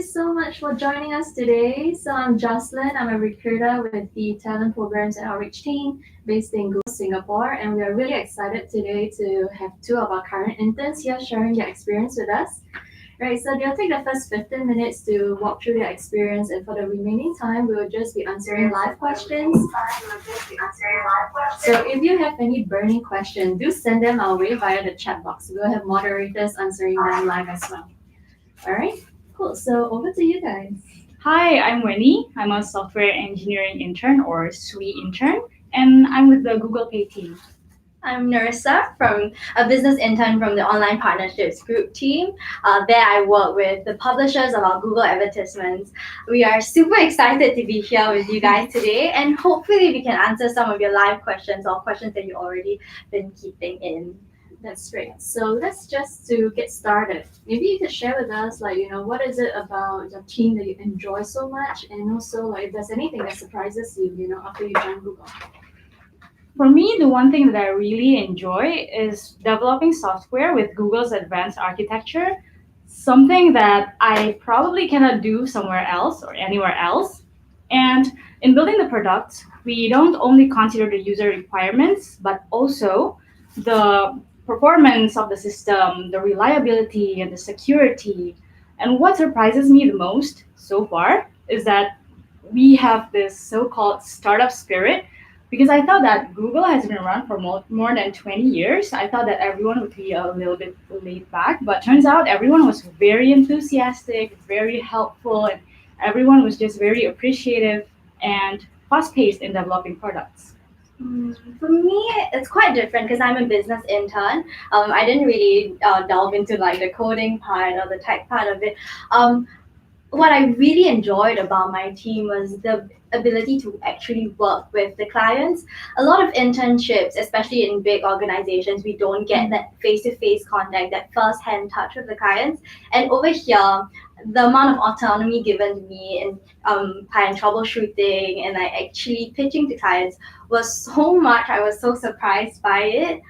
you so much for joining us today. So I'm Jocelyn. I'm a recruiter with the Talent Programs and Outreach team based in Google, Singapore, and we are really excited today to have two of our current interns here sharing their experience with us. Right, so they'll take the first 15 minutes to walk through their experience, and for the remaining time, we will just be answering live questions. So if you have any burning questions, do send them our way via the chat box. We'll have moderators answering them live as well. All right, cool. So over to you guys. Hi, I'm Winnie. I'm a software engineering intern or SWE intern, and I'm with the Google Pay team. I'm Narissa from a business intern from the online partnerships group team. There I work with the publishers of our Google advertisements. We are super excited to be here with you guys today, and hopefully we can answer some of your live questions or questions that you already been keeping in. That's great. So let's just to get started. Maybe you could share with us, what is it about your team that you enjoy so much, and also, like, if there's anything that surprises you, after you join Google. For me, the one thing that I really enjoy is developing software with Google's advanced architecture, something that I probably cannot do somewhere else or anywhere else. And in building the product, we don't only consider the user requirements, but also the performance of the system, the reliability, and the security. And what surprises me the most so far is that we have this so-called startup spirit because I thought that Google has been around for more than 20 years. I thought that everyone would be a little bit laid back, but turns out everyone was very enthusiastic, very helpful, and everyone was just very appreciative and fast-paced in developing products. For me, it's quite different because I'm a business intern. I didn't really delve into like the coding part or the tech part of it. What I really enjoyed about my team was the ability to actually work with the clients. A lot of internships, especially in big organizations, we don't get that face-to-face contact, that first-hand touch with the clients. And over here, the amount of autonomy given to me in client troubleshooting and like actually pitching to clients was so much. I was so surprised by it.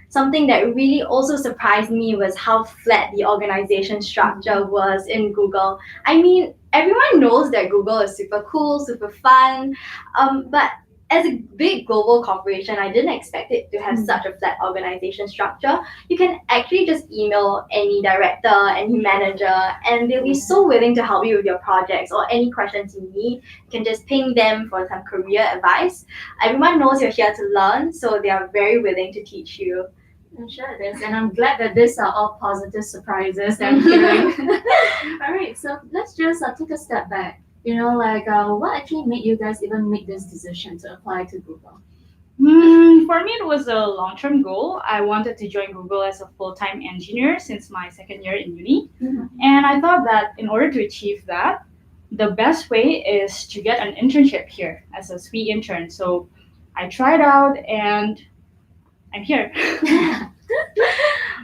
Something that really also surprised me was how flat the organization structure was in Google. I mean, everyone knows that Google is super cool, super fun, but as a big global corporation, I didn't expect it to have such a flat organization structure. You can actually just email any director, any manager, and they'll be so willing to help you with your projects or any questions you need. You can just ping them for some career advice. Everyone knows you're here to learn, so they are very willing to teach you. I'm sure it is, and I'm glad that these are all positive surprises that I'm hearing. All right, so let's just take a step back. What actually made you guys even make this decision to apply to Google? For me, it was a long-term goal. I wanted to join Google as a full-time engineer since my second year in uni. And I thought that in order to achieve that, the best way is to get an internship here as a SWE intern. So I tried out and I'm here.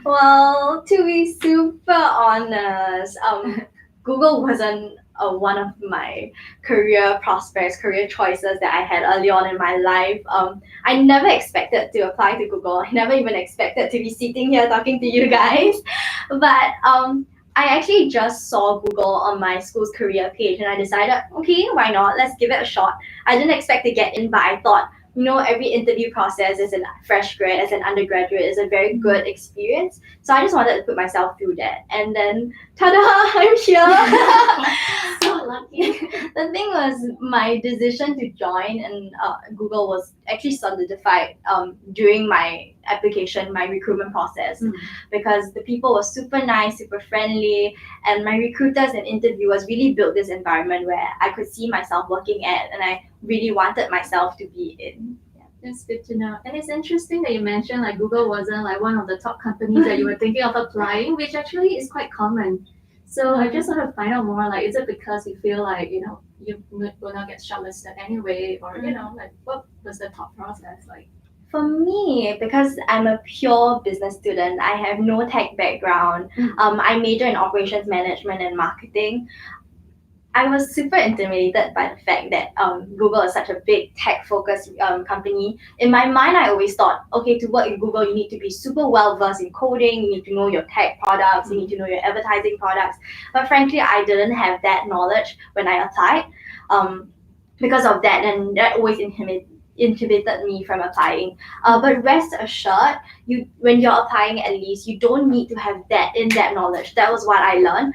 Well, to be super honest, Google wasn't one of my career prospects, career choices that I had early on in my life. I never expected to apply to Google. I never even expected to be sitting here talking to you guys. But I actually just saw Google on my school's career page and I decided, okay, why not? Let's give it a shot. I didn't expect to get in, but I thought, every interview process as a fresh grad, as an undergraduate, is a very good experience. So I just wanted to put myself through that. And then, ta-da, I'm here. So lucky. The thing was, my decision to join and Google was actually solidified during my application, my recruitment process, because the people were super nice, super friendly, and my recruiters and interviewers really built this environment where I could see myself working at, and I really wanted myself to be in. That's good to know. And it's interesting that you mentioned like Google wasn't like one of the top companies that you were thinking of applying, which actually is quite common. So I just want to find out more, like, is it because you feel like, you will not get shortlisted anyway, or, like, what was the thought process like? For me, because I'm a pure business student, I have no tech background. I major in operations management and marketing. I was super intimidated by the fact that Google is such a big tech-focused company. In my mind, I always thought, okay, to work in Google, you need to be super well versed in coding. You need to know your tech products. You need to know your advertising products. But frankly, I didn't have that knowledge when I applied. Um, because of that, and that always inhibited me from applying. But rest assured, you when you're applying, at least you don't need to have that in-depth knowledge. That was what I learned.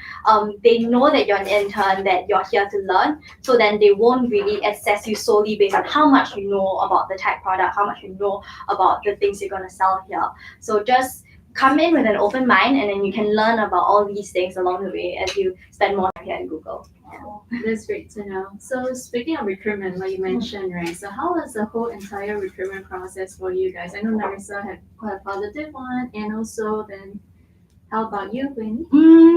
They know that you're an intern, that you're here to learn, so then they won't really assess you solely based on how much you know about the tech product, how much you know about the things you're gonna sell here. So just come in with an open mind, and then you can learn about all these things along the way as you spend more time here at Google. Oh, that's great to know. So speaking of recruitment, like you mentioned, right? So how was the whole entire recruitment process for you guys? I know Narissa had quite a positive one, and also then how about you, Quinn?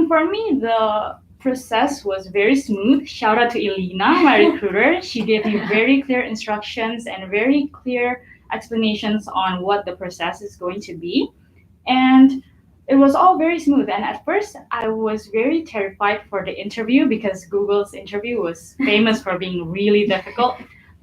For me, the process was very smooth. Shout out to Elena, my recruiter. She gave me very clear instructions and very clear explanations on what the process is going to be. And it was all very smooth. And at first, I was very terrified for the interview because Google's interview was famous for being really difficult.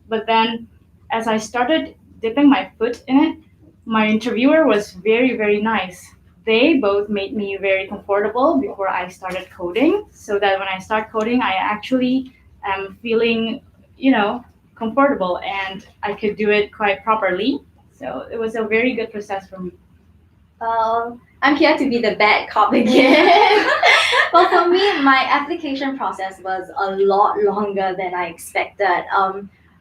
But then, as I started dipping my foot in it, my interviewer was very, very nice. They both made me very comfortable before I started coding, so that when I start coding, I actually am feeling, comfortable and I could do it quite properly. So it was a very good process for me. I'm here to be the bad cop again. Well, for me, my application process was a lot longer than I expected.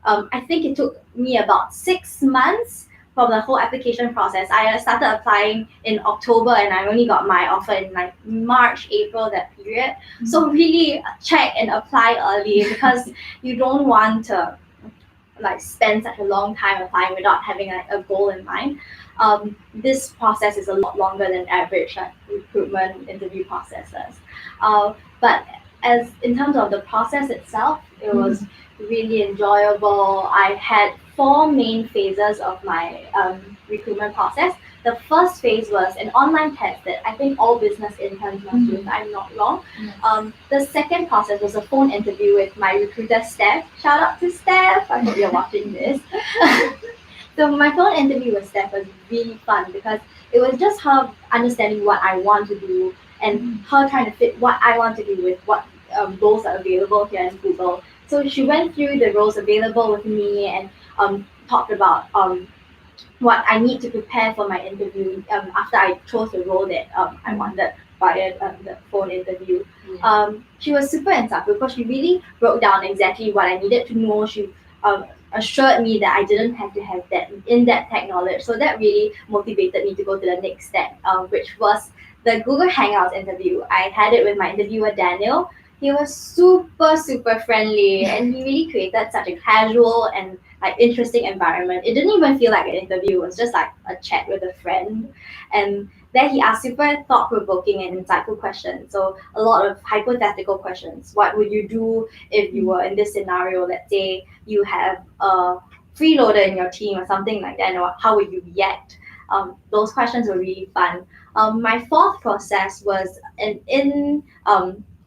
I think it took me about 6 months from the whole application process. I started applying in October, and I only got my offer in like March, April, that period. So really check and apply early because you don't want to like spend such a long time applying without having like a goal in mind. This process is a lot longer than average like, recruitment interview processes. But as in terms of the process itself, it was really enjoyable. I had four main phases of my recruitment process. The first phase was an online test that I think all business interns must do, if I'm not wrong. The second process was a phone interview with my recruiter, Steph. Shout out to Steph. I hope you're watching this. So my phone interview with Steph was really fun because it was just her understanding what I want to do and her trying to fit what I want to do with what roles are available here in Google. So she went through the roles available with me and talked about what I need to prepare for my interview after I chose the role that I wanted via the phone interview. She was super insightful because she really wrote down exactly what I needed to know. She assured me that I didn't have to have that in-depth tech knowledge. So that really motivated me to go to the next step, which was the Google Hangouts interview. I had it with my interviewer, Daniel. He was super, super friendly and he really created such a casual and like interesting environment. It didn't even feel like an interview. It was just like a chat with a friend. And then he asked super thought-provoking and insightful questions. So a lot of hypothetical questions. What would you do if you were in this scenario? Let's say you have a freeloader in your team or something like that. Or how would you react? Those questions were really fun. My fourth process was an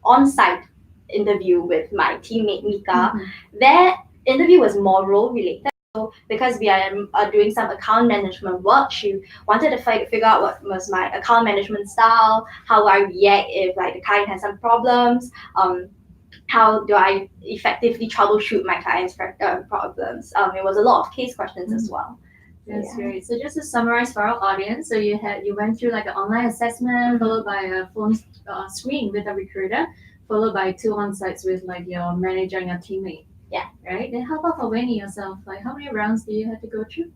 on-site interview with my teammate Mika. That interview was more role related. So because we are doing some account management work, she wanted to figure out what was my account management style, how I react if like the client has some problems, how do I effectively troubleshoot my clients' problems. It was a lot of case questions as well. That's great. So just to summarize for our audience, so you went through like an online assessment followed by a phone screen with a recruiter, followed by 2 on-sites with like your manager and your teammate. Yeah. Right. Then how about for Winnie yourself? Like how many rounds do you have to go through?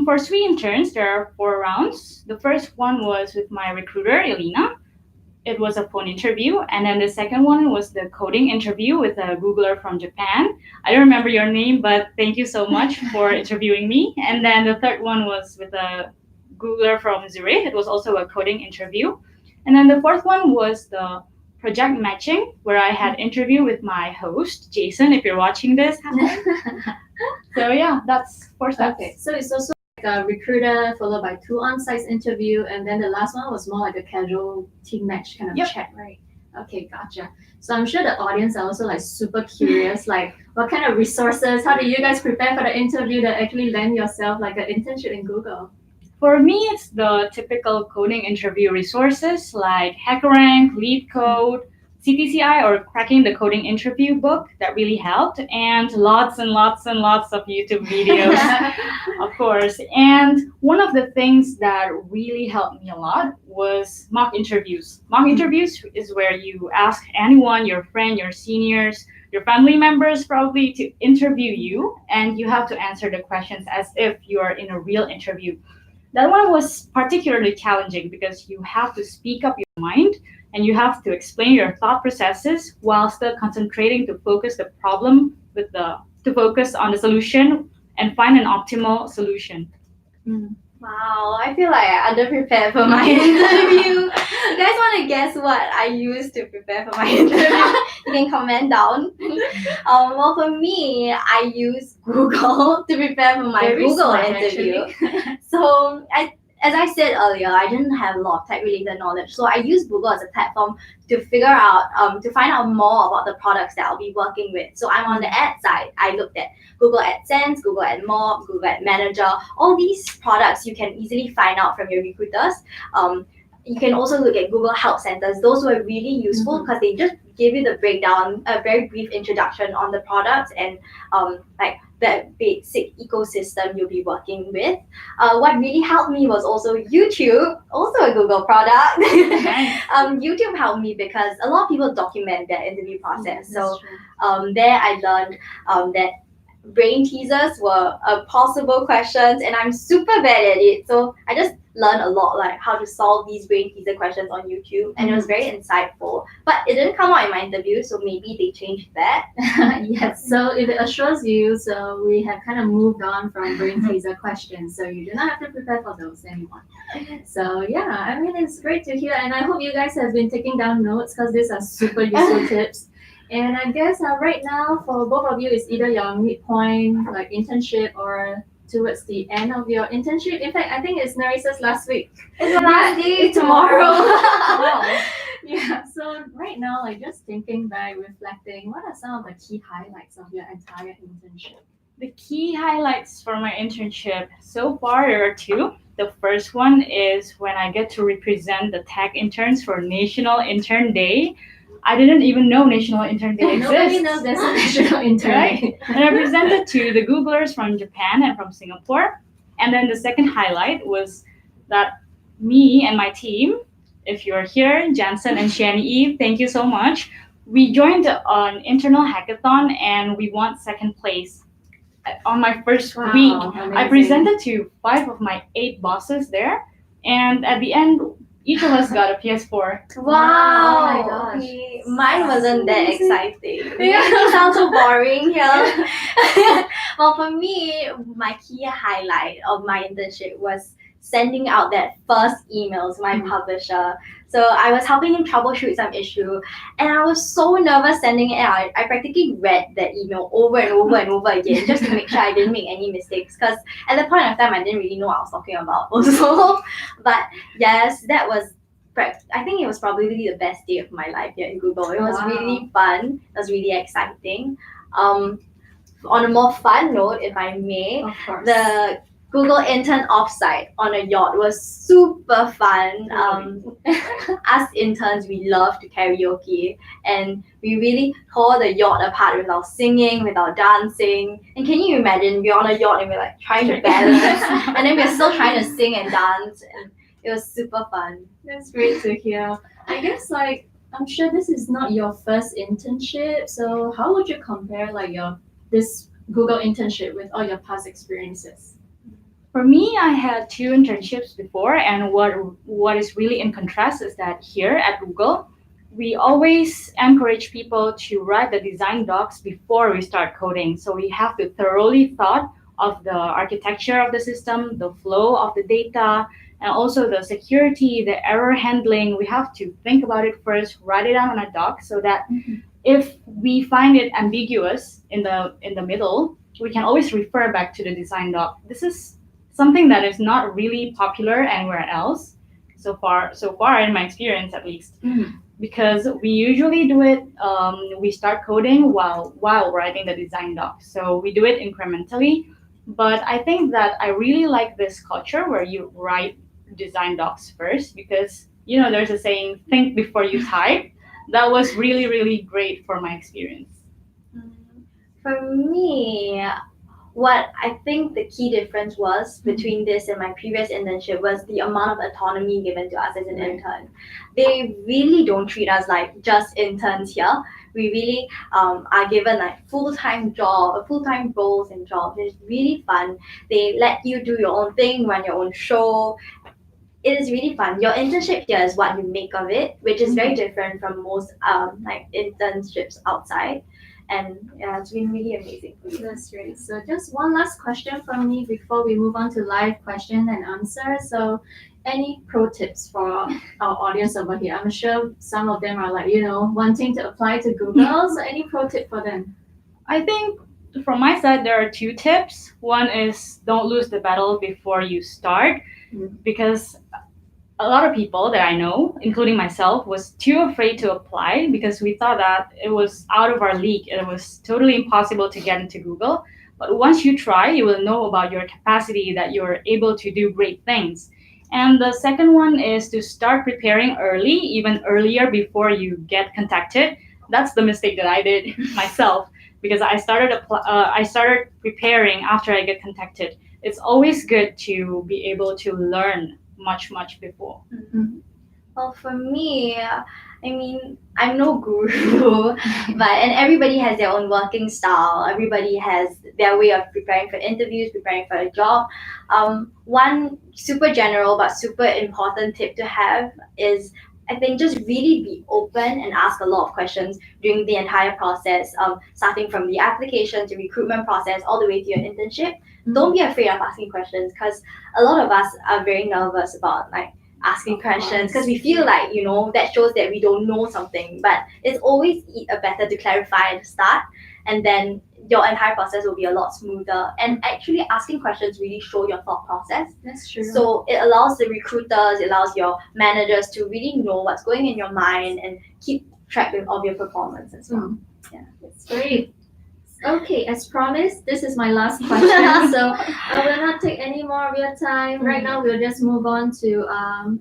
For three interns, there are 4 rounds. The first one was with my recruiter, Elena. It was a phone interview. And then the second one was the coding interview with a Googler from Japan. I don't remember your name, but thank you so much for interviewing me. And then the third one was with a Googler from Zurich. It was also a coding interview. And then the fourth one was the project matching, where I had interview with my host, Jason, if you're watching this. So yeah, that's 4 steps. Okay, so it's also like a recruiter followed by 2 on-site interview, and then the last one was more like a casual team match kind of chat, right? Okay, gotcha. So I'm sure the audience are also like super curious, like what kind of resources, how do you guys prepare for the interview that actually land yourself like an internship in Google? For me, it's the typical coding interview resources like HackerRank, LeetCode, CTCI, or cracking the coding interview book that really helped, and lots of YouTube videos, of course. And one of the things that really helped me a lot was mock interviews. Mock interviews is where you ask anyone, your friend, your seniors, your family members probably to interview you, and you have to answer the questions as if you are in a real interview. That one was particularly challenging because you have to speak up your mind and you have to explain your thought processes while still concentrating to focus the problem with the to focus on the solution and find an optimal solution. Mm. Wow, I feel like I underprepared for my interview. You guys want to guess what I used to prepare for my interview? You can comment down. Well, for me, I use Google to prepare for my Very Google smart, interview. actually. So, as I said earlier, I didn't have a lot of tech-related knowledge. So I use Google as a platform to figure out, to find out more about the products that I'll be working with. So I'm on the ad side. I looked at Google AdSense, Google AdMob, Google Ad Manager. All these products you can easily find out from your recruiters. You can also look at Google Help Centers. Those were really useful because they just give you the breakdown, a very brief introduction on the products and like the basic ecosystem you'll be working with. What really helped me was also YouTube, also a Google product. YouTube helped me because a lot of people document their interview process. So there I learned that brain teasers were possible questions, and I'm super bad at it. So I just learned a lot, like how to solve these brain teaser questions on YouTube, and it was very insightful. But it didn't come out in my interview, so maybe they changed that. Yes, so it assures you, so we have kind of moved on from brain teaser questions, so you do not have to prepare for those anymore. So yeah, I mean, it's great to hear, and I hope you guys have been taking down notes because these are super useful tips. And I guess right now for both of you, it's either your midpoint, like internship, or towards the end of your internship. In fact, I think it's Narissa's last week. It's my last day tomorrow. Wow. Yeah, so right now, like just thinking back, reflecting, what are some of the key highlights of your entire internship? The key highlights for my internship so far there are two. The first one is when I get to represent the tech interns for National Intern Day. I didn't even know National Intern Day exists. Nobody knows there's a National Intern Right? Day. And I presented to the Googlers from Japan and from Singapore. And then the second highlight was that me and my team, if you're here, Jansen and Shani Eve, thank you so much. We joined an internal hackathon and we won second place. On my first Wow, week, amazing. I presented to 5 of my 8 bosses there. And at the end, each of us got a PS4. Wow. Oh my gosh. Okay. Mine wasn't that Amazing. exciting. It sounds so boring here. Well, for me, my key highlight of my internship was sending out that first email to my publisher. So I was helping him troubleshoot some issue, and I was so nervous sending it out. I practically read that email over and over and over again just to make sure I didn't make any mistakes. Because at that point of time, I didn't really know what I was talking about also. But yes, that was. I think it was probably the best day of my life here in Google. It was Wow. really fun. It was really exciting. On a more fun note, if I may, Of course. the Google intern offsite on a yacht was super fun. Us interns, we love to karaoke, and we really tore the yacht apart with our singing, with our dancing. And can you imagine, we're on a yacht and we're like trying to balance, and then we're still trying to sing and dance, and it was super fun. That's great to hear. I guess like I'm sure this is not your first internship, so how would you compare like this Google internship with all your past experiences? For me, I had 2 internships before, and what is really in contrast is that here at Google, we always encourage people to write the design docs before we start coding. So we have to thoroughly thought of the architecture of the system, the flow of the data, and also the security, the error handling. We have to think about it first, write it down on a doc so that if we find it ambiguous in the middle, we can always refer back to the design doc. This is something that is not really popular anywhere else so far in my experience at least. because we usually do it. We start coding while writing the design doc, so we do it incrementally. But I think that I really like this culture where you write design docs first, because there's a saying, think before you type. That was really really great for my experience. Mm, For me, what I think the key difference was between this and my previous internship was the amount of autonomy given to us as an intern. They really don't treat us like just interns here. We really are given like full-time roles and jobs. It's really fun. They let you do your own thing, run your own show. It is really fun. Your internship here is what you make of it, which is very different from most like internships outside. And yeah, it's been really amazing for me. That's great. So just one last question from me before we move on to live question and answer. So any pro tips for our audience over here? I'm sure some of them are like, wanting to apply to Google. So any pro tip for them? I think from my side, there are two tips. One is don't lose the battle before you start, because a lot of people that I know, including myself, was too afraid to apply because we thought that it was out of our league and it was totally impossible to get into Google. But once you try, you will know about your capacity, that you're able to do great things. And the second one is to start preparing early, even earlier before you get contacted. That's the mistake that I did myself, because I started preparing after I get contacted. It's always good to be able to learn much before. Well, for me, I mean, I'm no guru, but and everybody has their own working style. Everybody has their way of preparing for interviews, preparing for a job. One super general but super important tip to have is, I think, just really be open and ask a lot of questions during the entire process, starting from the application to recruitment process all the way to your internship. Don't be afraid of asking questions, because a lot of us are very nervous about like asking questions because we feel like that shows that we don't know something, but it's always better to clarify at the start, and then your entire process will be a lot smoother. And actually asking questions really show your thought process. That's true. So it allows the recruiters, it allows your managers to really know what's going in your mind and keep track of your performance as well. Yeah, that's great. Okay, as promised, this is my last question. So I will not take any more of your time. Right now, we'll just move on to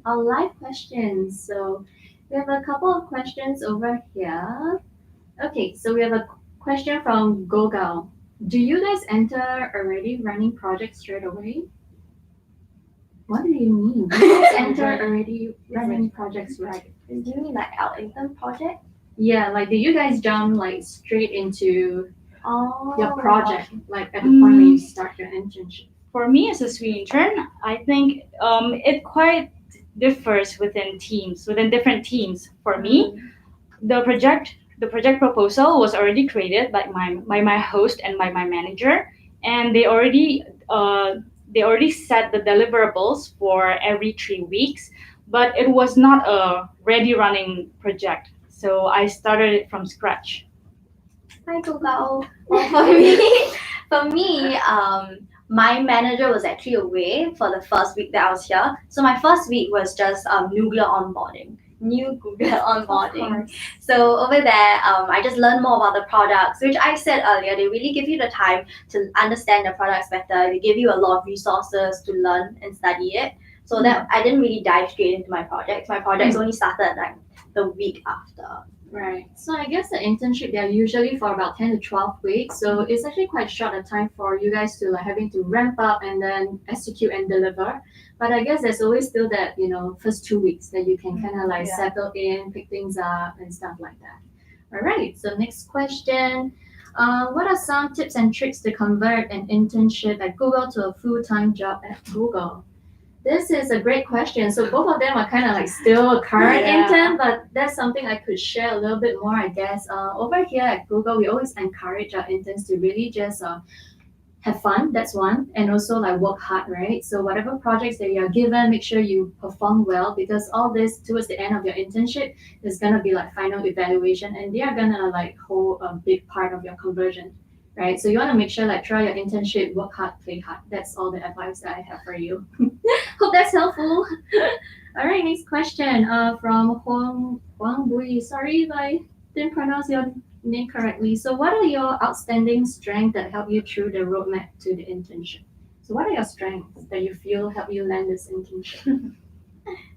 our live questions. So we have a couple of questions over here. Okay, so we have a question from Gogal. Do you guys enter already running projects straight away? What do you mean? Do you guys enter already running projects right? Do you mean like our intern project? Yeah, like do you guys jump like straight into your project, like at the point when you start your internship? For me as a sweet intern, I think it quite differs within teams, within different teams. For me, the project proposal was already created by my host and by my manager, and they already set the deliverables for every 3 weeks, but it was not a ready running project. So I started it from scratch. Hi, Google. Well, for me, my manager was actually away for the first week that I was here. So my first week was just new Google onboarding. So over there, I just learned more about the products, which I said earlier. They really give you the time to understand the products better. They give you a lot of resources to learn and study it. So that I didn't really dive straight into my projects. My projects only started like the week after. Right. So I guess the internship, they're usually for about 10 to 12 weeks. So it's actually quite short a time for you guys to like having to ramp up and then execute and deliver. But I guess there's always still that, first 2 weeks that you can kind of like settle in, pick things up and stuff like that. All right. So next question. What are some tips and tricks to convert an internship at Google to a full-time job at Google? This is a great question. So both of them are kind of like still a current intern, but that's something I could share a little bit more, I guess. Over here at Google, we always encourage our interns to really just have fun. That's one, and also like work hard, right? So whatever projects that you are given, make sure you perform well, because all this towards the end of your internship is gonna be like final evaluation, and they are gonna like hold a big part of your conversion. Right, so you want to make sure like throughout your internship, work hard, play hard. That's all the advice that I have for you. Hope that's helpful. All right, next question from Huang Wang Bui. Sorry if I didn't pronounce your name correctly. So, what are your outstanding strengths that help you through the roadmap to the internship? So, what are your strengths that you feel help you land this internship?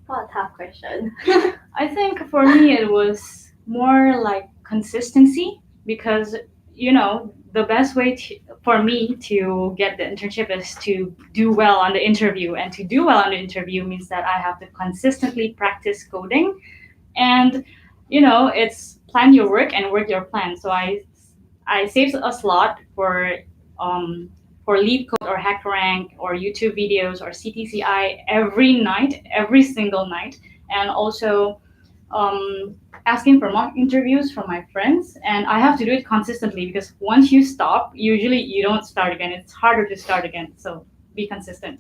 What a tough question. I think for me it was more like consistency because the best way for me to get the internship is to do well on the interview, and to do well on the interview means that I have to consistently practice coding, and it's plan your work and work your plan. So I saved a slot for lead code or hack rank or YouTube videos or CTCI every night, every single night, and also asking for mock interviews from my friends. And I have to do it consistently because once you stop, usually you don't start again. It's harder to start again. So be consistent.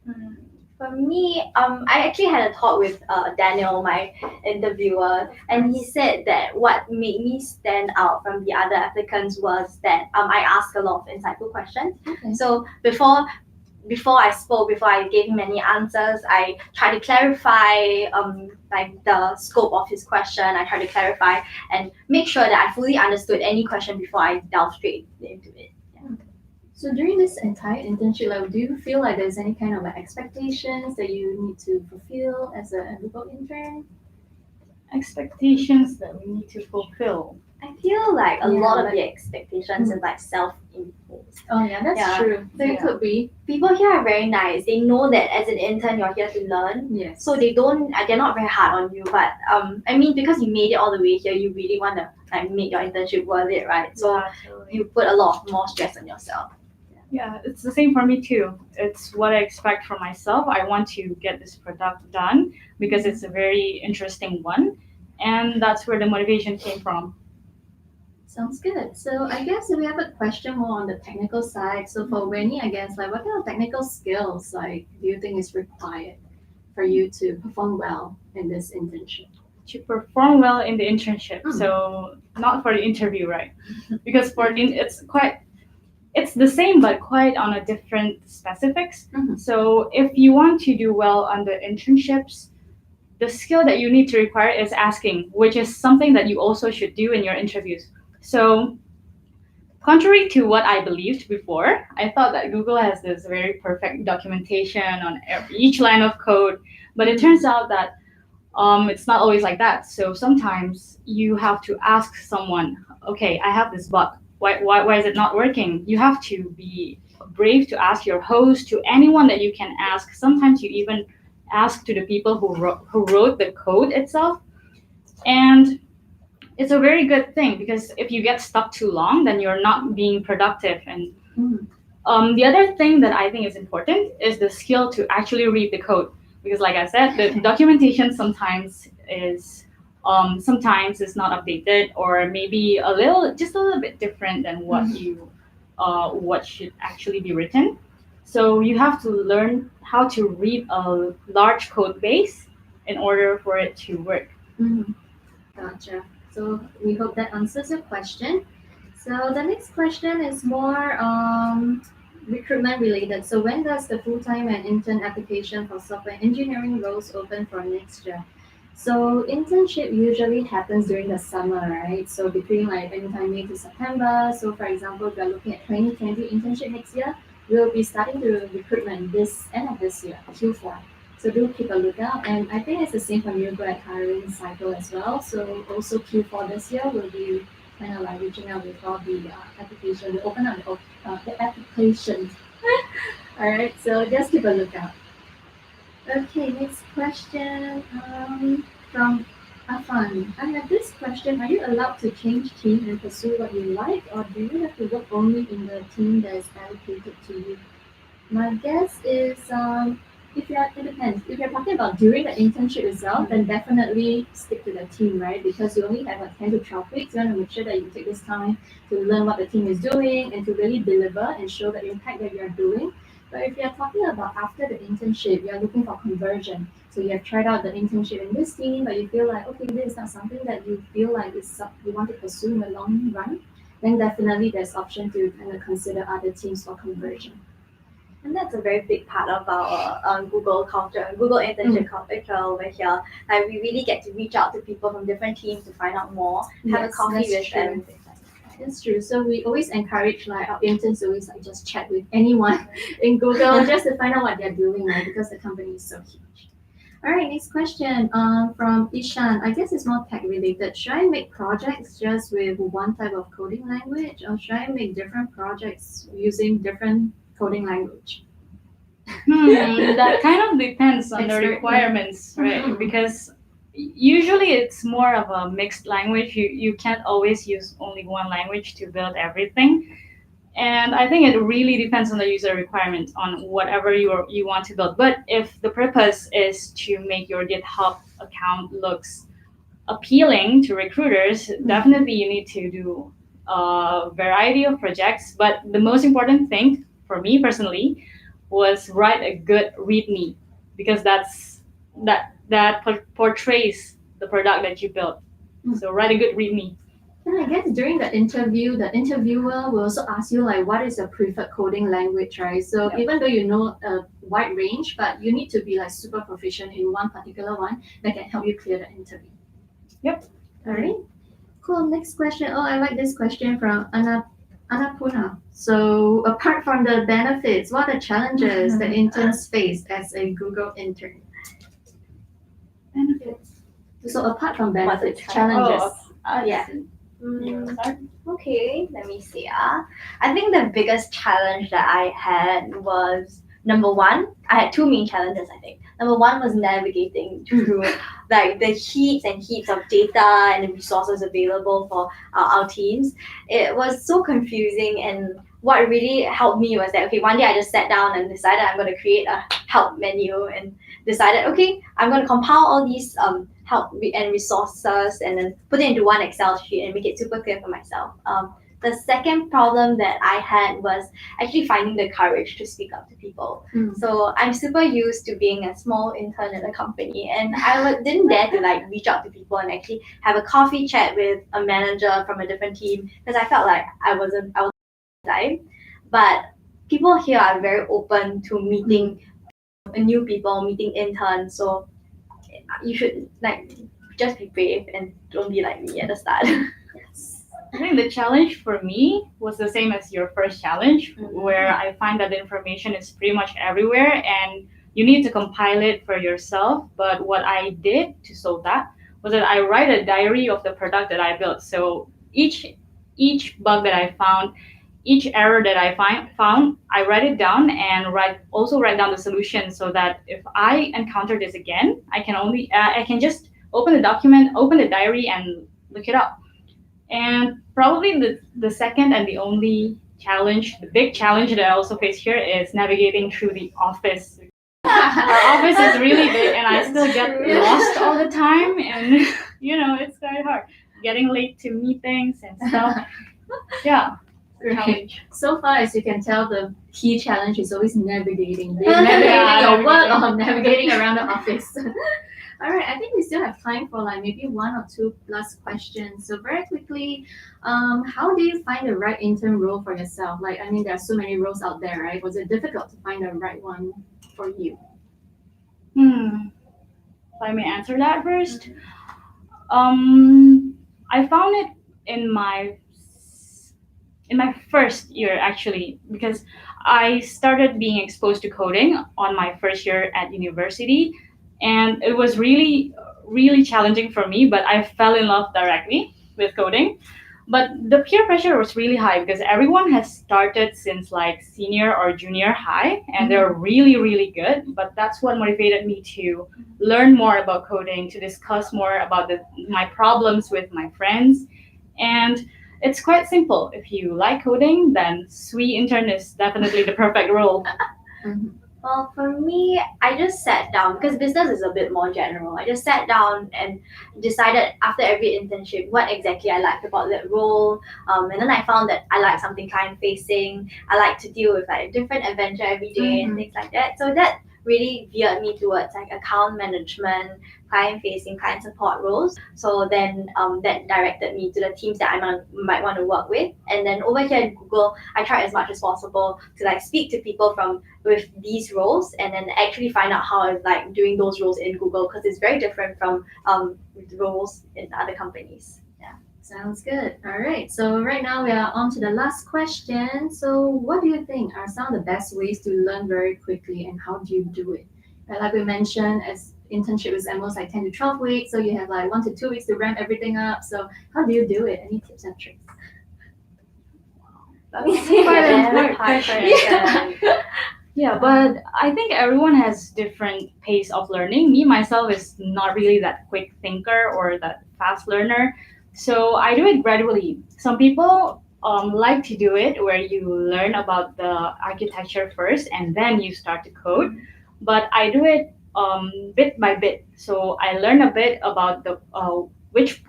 Mm, For me, I actually had a talk with Daniel, my interviewer, and he said that what made me stand out from the other applicants was that I asked a lot of insightful questions. Okay. So before I spoke, before I gave him any answers, I tried to clarify like the scope of his question. I tried to clarify and make sure that I fully understood any question before I delve straight into it. So during this entire internship, like, do you feel like there's any kind of like expectations that you need to fulfill as a Google intern? Expectations that we need to fulfill. I feel like a Yeah, lot of like- the expectations is like self-imposed. Oh yeah, that's Yeah. true. So it Yeah. could be. People here are very nice. They know that as an intern you're here to learn. Yes. So they're not very hard on you. But I mean, because you made it all the way here, you really want to like make your internship worth it, right? So Yeah, totally. you put a lot more stress on yourself. Yeah, it's the same for me too. It's what I expect from myself. I want to get this product done because it's a very interesting one, and that's where the motivation came from. Sounds good. So I guess we have a question more on the technical side. So for Winnie, I guess like what kind of technical skills like do you think is required for you to perform well in this internship? To perform well in the internship. Mm. So not for the interview, right? Because it's the same but quite on a different specifics. Mhm. So if you want to do well on the internships, the skill that you need to require is asking, which is something that you also should do in your interviews. So contrary to what I believed before, I thought that Google has this very perfect documentation on each line of code, but it turns out that it's not always like that. So sometimes you have to ask someone, okay, I have this bug. Why is it not working? You have to be brave to ask your host, to anyone that you can ask. Sometimes you even ask to the people who wrote the code itself. And it's a very good thing because if you get stuck too long, then you're not being productive. And Mhm. the other thing that I think is important is the skill to actually read the code. Because, like I said, the documentation sometimes is not updated, or maybe just a little bit different than what should actually be written. So you have to learn how to read a large code base in order for it to work. Mhm. Gotcha. So we hope that answers your question. So the next question is more recruitment related. So when does the full-time and intern application for software engineering roles open for next year? So internship usually happens during the summer, right? So between like anytime May to September. So for example, if you're looking at 2020 internship next year, we'll be starting the recruitment this end of this year, Q4. So do keep a lookout. And I think it's the same for new grad hiring cycle as well. So also Q4 this year will be kind of like reaching out with all the application, we open up the applications. All right, so just keep a lookout. Okay, next question from Afan. I have this question. Are you allowed to change team and pursue what you like, or do you have to work only in the team that is allocated to you? My guess is it depends. If you're talking about during the internship itself, then definitely stick to the team, right? Because you only have like 10 to 12 weeks. You want to make sure that you take this time to learn what the team is doing and to really deliver and show the impact that you're doing. But if you're talking about after the internship, you're looking for conversion. So you have tried out the internship in this team, but you feel like, okay, this is not something that you feel like you want to pursue in the long run, then definitely there's option to kind of consider other teams for conversion. And that's a very big part of our Google culture, Google internship culture over here. Like we really get to reach out to people from different teams to find out more, have a Yes, coffee that's with true. them. Things like that. That's true. So we always encourage like our interns to always like just chat with anyone in Google just to find out what they're doing, right? Because the company is so huge. All right, next question from Ishan. I guess it's more tech related. Should I make projects just with one type of coding language, or should I make different projects using different coding language? That kind of depends on the Expert, requirements, right? Mhm. Because usually it's more of a mixed language. You can't always use only one language to build everything. And I think it really depends on the user requirements on whatever you want to build. But if the purpose is to make your GitHub account looks appealing to recruiters, definitely you need to do a variety of projects. But the most important thing for me personally was write a good README because that portrays the product that you built. So write a good README. And I guess during the interview, the interviewer will also ask you like, what is your preferred coding language, right? So Yep. even though you know a wide range, but you need to be like super proficient in one particular one that can help you clear the interview. Yep. All right. Cool. Next question. Oh, I like this question from Annapurna. So apart from the benefits, what are the challenges that interns face as a Google intern? Benefits. So apart from What's the benefits, challenges. Yeah. Okay, let me see. I think the biggest challenge that I had was number one. I had two main challenges. I think number one was navigating through like the heaps and heaps of data and the resources available for our teams. It was so confusing, and what really helped me was that okay, one day I just sat down and decided I'm going to create a help menu and decided okay, I'm going to compile all these and resources and then put it into one Excel sheet and make it super clear for myself. The second problem that I had was actually finding the courage to speak up to people. So I'm super used to being a small intern at a company, and didn't dare to like reach out to people and actually have a coffee chat with a manager from a different team because I felt like I was time. But people here are very open to meeting new people, meeting interns. So you should like just be brave and don't be like me at the start. I think the challenge for me was the same as your first challenge, where I find that the information is pretty much everywhere and you need to compile it for yourself. But what I did to solve that was that I write a diary of the product that I built. So each bug that I found, each error that I found, I write it down and write down the solution so that if I encounter this again, I can just open the document, open the diary, and look it up. And probably the second and the only challenge, the big challenge that I also face here is navigating through the office. Our office is really big and I still get lost all the time and it's very hard. Getting late to meetings and stuff. Yeah. Right. So far as you can tell, the key challenge is always navigating. Yeah, Navigating your work navigating. or navigating around the office. All right, I think we still have time for like maybe one or two last questions. So very quickly, how do you find the right intern role for yourself? Like, I mean, there are so many roles out there, right? Was it difficult to find the right one for you? Let me answer that first. I found it in my first year actually because I started being exposed to coding on my first year at university, and it was really challenging for me. But I fell in love directly with coding. But the peer pressure was really high because everyone has started since like senior or junior high, and they're really good. But that's what motivated me to learn more about coding, to discuss more about my problems with my friends, and it's quite simple. If you like coding, then SWE intern is definitely the perfect role. Well, for me, I just sat down because business is a bit more general. I just sat down and decided after every internship what exactly I liked about that role. And then I found that I like something client facing. I like to deal with like a different adventure every day and things like that. So that really veered me towards like account management, client-facing, client support roles. So then that directed me to the teams that might want to work with. And then over here at Google, I try as much as possible to like speak to people from with these roles and then actually find out how it's like doing those roles in Google because it's very different from roles in other companies. Yeah. Sounds good. All right. So right now we are on to the last question. So what do you think are some of the best ways to learn very quickly and how do you do it? Like we mentioned, as internship is almost like 10 to 12 weeks, so you have like 1 to 2 weeks to ramp everything up. So how do you do it? Any tips and tricks? Let me see. Quite a Yeah, hard question. Yeah, but I think everyone has different pace of learning. Me myself is not really that quick thinker or that fast learner, so I do it gradually. Some people like to do it where you learn about the architecture first and then you start to code, but I do it bit by bit. So I learn a bit about the which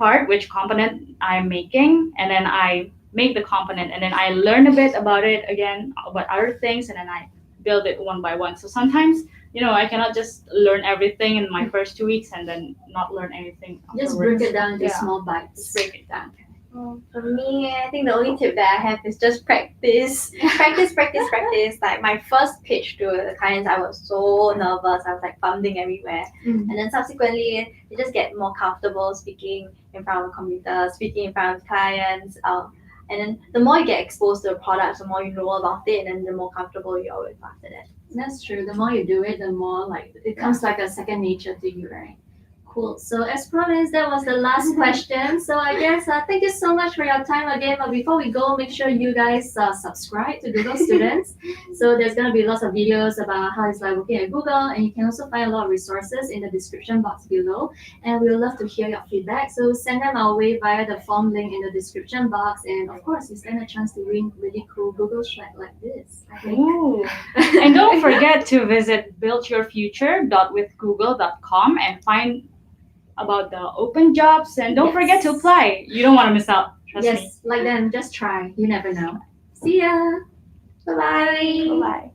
component I'm making, and then I make the component, and then I learn a bit about it again about other things, and then I build it one by one. So sometimes, I cannot just learn everything in my first 2 weeks and then not learn anything Just afterwards. break it down into Yeah. small bites. Just break it down. For me, I think the only tip that I have is just practice. Practice. Like my first pitch to the clients, I was so nervous. I was like fumbling everywhere. Mm. And then subsequently, you just get more comfortable speaking in front of a computer, speaking in front of clients. And then the more you get exposed to the products, the more you know about it, and then the more comfortable you are with after that. That's true. The more you do it, the more like it comes like a second nature to you, right? Cool. So as promised, that was the last question. So I guess thank you so much for your time again. But before we go, make sure you guys subscribe to Google Students. So there's gonna be lots of videos about how it's like working at Google, and you can also find a lot of resources in the description box below. And we would love to hear your feedback. So send them our way via the form link in the description box. And of course, you stand a chance to win really cool Google swag like this. I think. Ooh. And don't forget to visit buildyourfuture.withgoogle.com and find about the open jobs, and don't forget to apply. You don't want to miss out. Trust me. Yes, like them, just try. You never know. See ya. Bye bye. Bye bye.